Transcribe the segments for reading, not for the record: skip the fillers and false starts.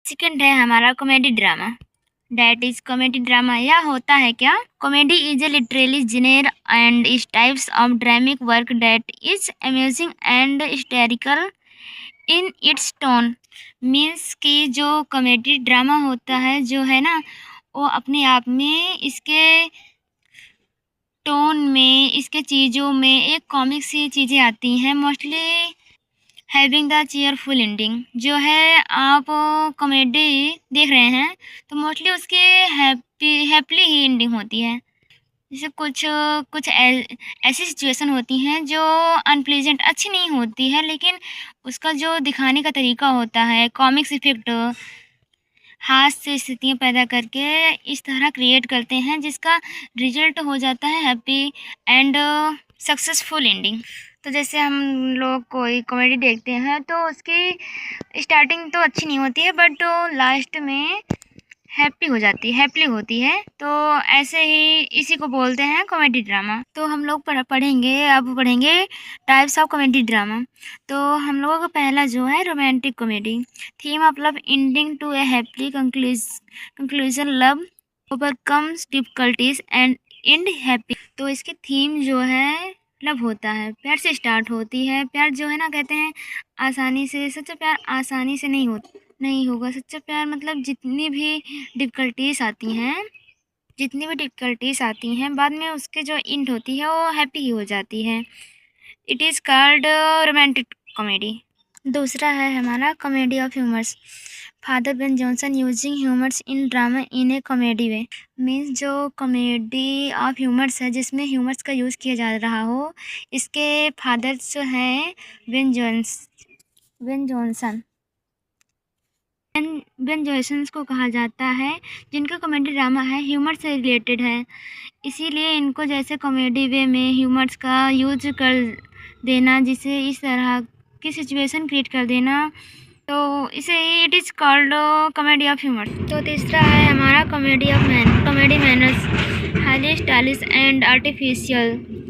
Second है हमारा comedy drama. That is comedy drama. यह होता है क्या? Comedy is a literally genre and is types of dramatic work that is amazing and hysterical in its tone. Means कि जो comedy drama होता है जो है ना, वो अपने आप में इसके टोन में, इसके चीज़ों में एक कॉमिक सी चीज़ें आती हैं। Mostly having the cheerful ending. जो है आप कॉमेडी देख रहे हैं तो मोस्टली उसके हैप्पली ही एंडिंग होती है। जैसे कुछ कुछ ऐसी सिचुएशन होती हैं जो अनप्लेजेंट अच्छी नहीं होती है, लेकिन उसका जो दिखाने का तरीका होता है, कॉमिक्स इफेक्ट हाथ से स्थितियाँ पैदा करके इस तरह क्रिएट करते हैं जिसका रिजल्ट हो जाता है हैप्पी एंड सक्सेसफुल एंडिंग। तो जैसे हम लोग कोई कॉमेडी देखते हैं तो उसकी स्टार्टिंग तो अच्छी नहीं होती है, बट लास्ट में हैप्पी होती है। तो ऐसे ही इसी को बोलते हैं कॉमेडी ड्रामा। तो हम लोग अब पढ़ेंगे टाइप्स ऑफ कॉमेडी ड्रामा। तो हम लोगों का पहला जो है romantic comedy. Theme of love ending to a happy conclusion. Love overcomes difficulties and and happy. तो इसकी थीम जो है लव होता है, प्यार से स्टार्ट होती है। प्यार जो है ना, कहते हैं आसानी से, सच्चा प्यार आसानी से नहीं होगा। सच्चा प्यार मतलब जितनी भी डिफ़िकल्टीज़ आती हैं बाद में उसके जो एंड होती है वो हैप्पी ही हो जाती है। It is called romantic comedy. दूसरा है हमारा comedy of humours. Father Ben Jonson using humours in drama in A comedy way. Means जो कॉमेडी ऑफ ह्यूमर्स है जिसमें ह्यूमर्स का यूज़ किया जा रहा हो, इसके फादर्स जो हैं बेन जॉनसन बेन जॉनसन को कहा जाता है, जिनका कॉमेडी ड्रामा है ह्यूमर से रिलेटेड है। इसीलिए इनको जैसे कॉमेडी वे में ह्यूमर्स का यूज कर देना, जिसे इस तरह की सिचुएशन क्रिएट कर देना, तो इसे it is called comedy of humour. तो तीसरा है हमारा comedy manners. Highly stylish and artificial.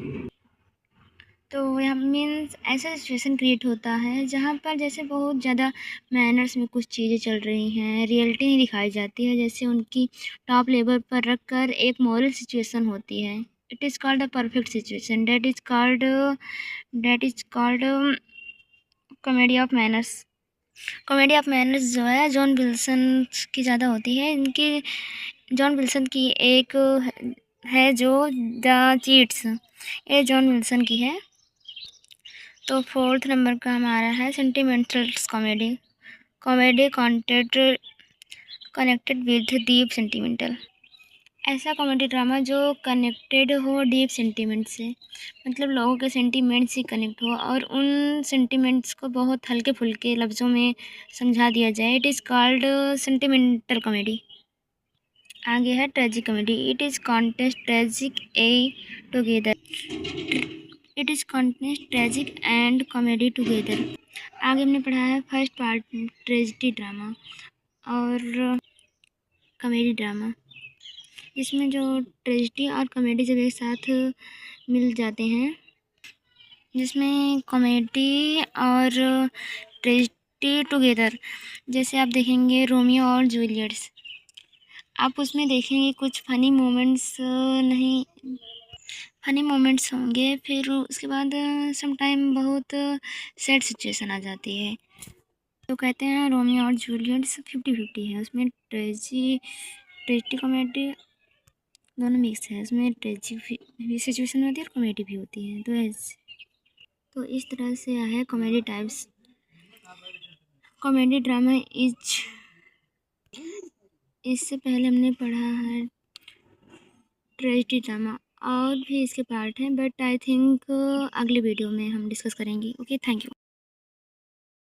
तो यह मीन्स ऐसा सिचुएशन क्रिएट होता है जहाँ पर जैसे बहुत ज़्यादा मैनर्स में कुछ चीज़ें चल रही हैं, रियलिटी नहीं दिखाई जाती है, जैसे उनकी टॉप लेवल पर रख कर एक मॉरल सिचुएशन होती है। It is called a perfect situation. That is called comedy of manners. Comedy of manners जो है जॉन विल्सन की ज़्यादा होती है। इनकी जॉन विल्सन की एक है जो द चीट्स, ये जॉन विल्सन की है। तो फोर्थ नंबर का हमारा है sentimental comedy. Comedy connected with deep sentimental. ऐसा कॉमेडी ड्रामा जो कनेक्टेड हो डीप सेंटिमेंट से, मतलब लोगों के सेंटिमेंट से कनेक्ट हो और उन सेंटिमेंट्स को बहुत हल्के फुल्के लफ्ज़ों में समझा दिया जाए। It is called sentimental comedy. आगे है tragic comedy. It is contest tragic and comedy together. आगे हमने पढ़ा है फर्स्ट पार्ट ट्रेजिडी ड्रामा और कॉमेडी ड्रामा, इसमें जो ट्रेजिडी और कॉमेडी जब एक साथ मिल जाते हैं, जिसमें कॉमेडी और ट्रेजिडी टुगेदर। जैसे आप देखेंगे रोमियो और जूलियट्स, आप उसमें देखेंगे कुछ फनी मोमेंट्स होंगे, फिर उसके बाद सम टाइम बहुत सैड सिचुएशन आ जाती है। तो कहते हैं रोमियो और जूलियट 50-50 है, उसमें ट्रेजिडी कॉमेडी दोनों मिक्स है। उसमें ट्रेजिक भी सिचुएशन होती है और कॉमेडी भी होती है। तो इस तरह से है कॉमेडी टाइप्स। कॉमेडी ड्रामा इससे पहले हमने पढ़ा है ट्रेजिडी ड्रामा, और भी इसके पार्ट हैं, बट आई थिंक अगले वीडियो में हम डिस्कस करेंगे। Okay, thank you.